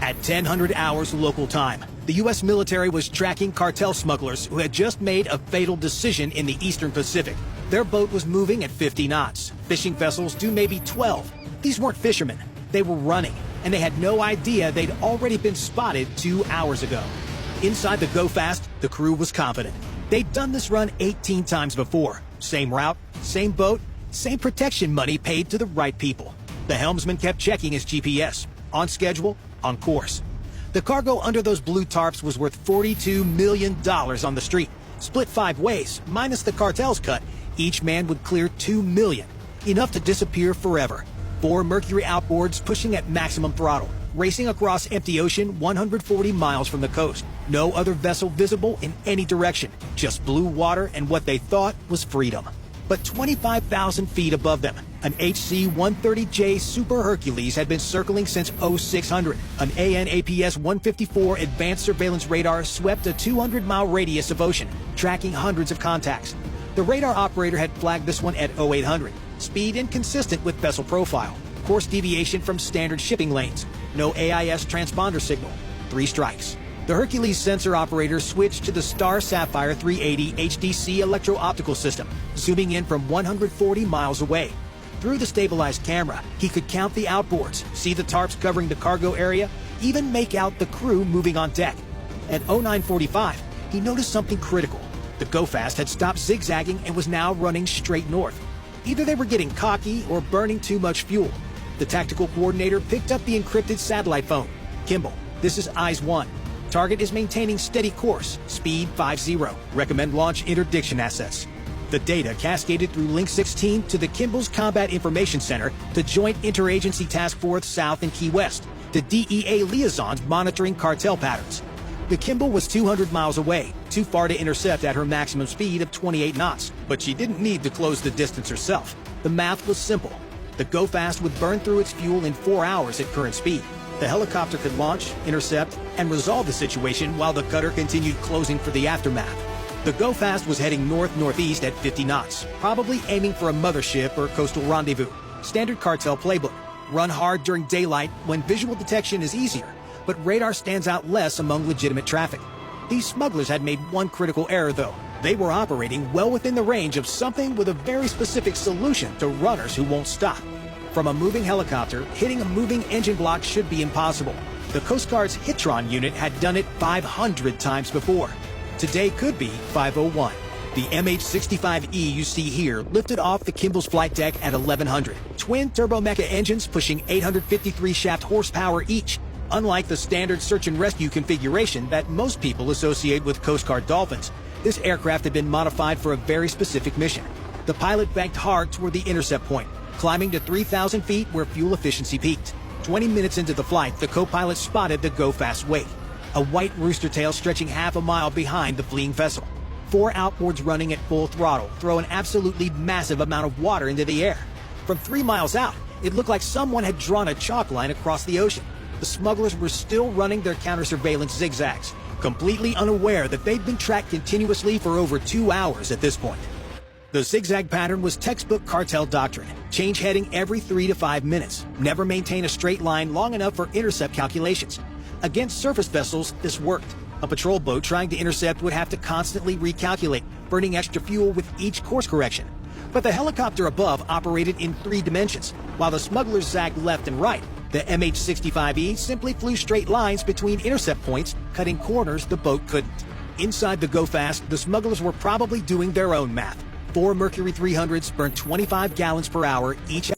At 1000 hours local time, the U.S. military was tracking cartel smugglers who had just made a fatal decision in the Eastern Pacific. Their boat was moving at 50 knots. Fishing vessels do maybe 12. These weren't fishermen. They were running, and they had no idea they'd already been spotted 2 hours ago. Inside the Go Fast, the crew was confident. They'd done this run 18 times before. Same route, same boat, same protection money paid to the right people. The helmsman kept checking his GPS. On schedule, on course. The cargo under those blue tarps was worth $42 million on the street. Split 5 ways, minus the cartel's cut, each man would clear $2 million. Enough to disappear forever. 4 Mercury outboards pushing at maximum throttle, racing across empty ocean 140 miles from the coast. No other vessel visible in any direction. Just blue water and what they thought was freedom. But 25,000 feet above them, an HC-130J Super Hercules had been circling since 0600. An AN/APS-154 advanced surveillance radar swept a 200-mile radius of ocean, tracking hundreds of contacts. The radar operator had flagged this one at 0800. Speed inconsistent with vessel profile. Course deviation from standard shipping lanes. No AIS transponder signal. 3 strikes. The Hercules sensor operator switched to the Star Sapphire 380 HDC electro-optical system, zooming in from 140 miles away. Through the stabilized camera, he could count the outboards, see the tarps covering the cargo area, even make out the crew moving on deck. At 0945, he noticed something critical. The Go Fast had stopped zigzagging and was now running straight north. Either they were getting cocky or burning too much fuel. The tactical coordinator picked up the encrypted satellite phone. Kimball, this is Eyes 1. Target is maintaining steady course, speed 50. Recommend launch interdiction assets. The data cascaded through Link 16 to the Kimball's Combat Information Center, the Joint Interagency Task Force South and Key West, to DEA liaisons monitoring cartel patterns. The Kimball was 200 miles away, too far to intercept at her maximum speed of 28 knots. But she didn't need to close the distance herself. The math was simple. The Go Fast would burn through its fuel in 4 hours at current speed. The helicopter could launch, intercept, and resolve the situation while the cutter continued closing for the aftermath. The Go Fast was heading north-northeast at 50 knots, probably aiming for a mothership or coastal rendezvous. Standard cartel playbook. Run hard during daylight when visual detection is easier, but radar stands out less among legitimate traffic. These smugglers had made one critical error, though. They were operating well within the range of something with a very specific solution to runners who won't stop. From a moving helicopter, hitting a moving engine block should be impossible. The Coast Guard's Hitron unit had done it 500 times before. Today could be 501. The MH-65E you see here lifted off the Kimball's flight deck at 1100. Twin turbomecha engines pushing 853 shaft horsepower each. Unlike the standard search and rescue configuration that most people associate with Coast Guard Dolphins, this aircraft had been modified for a very specific mission. The pilot banked hard toward the intercept point, climbing to 3,000 feet where fuel efficiency peaked. 20 minutes into the flight, the co-pilot spotted the Go Fast wake. A white rooster tail stretching half a mile behind the fleeing vessel. 4 outboards running at full throttle throw an absolutely massive amount of water into the air. From 3 miles out, it looked like someone had drawn a chalk line across the ocean. The smugglers were still running their counter-surveillance zigzags, completely unaware that they'd been tracked continuously for over 2 hours at this point. The zigzag pattern was textbook cartel doctrine. Change heading every 3 to 5 minutes. Never maintain a straight line long enough for intercept calculations. Against surface vessels, this worked. A patrol boat trying to intercept would have to constantly recalculate, burning extra fuel with each course correction. But the helicopter above operated in 3 dimensions, while the smugglers zagged left and right. The MH-65E simply flew straight lines between intercept points, cutting corners the boat couldn't. Inside the Go Fast, the smugglers were probably doing their own math. 4 Mercury 300s burned 25 gallons per hour each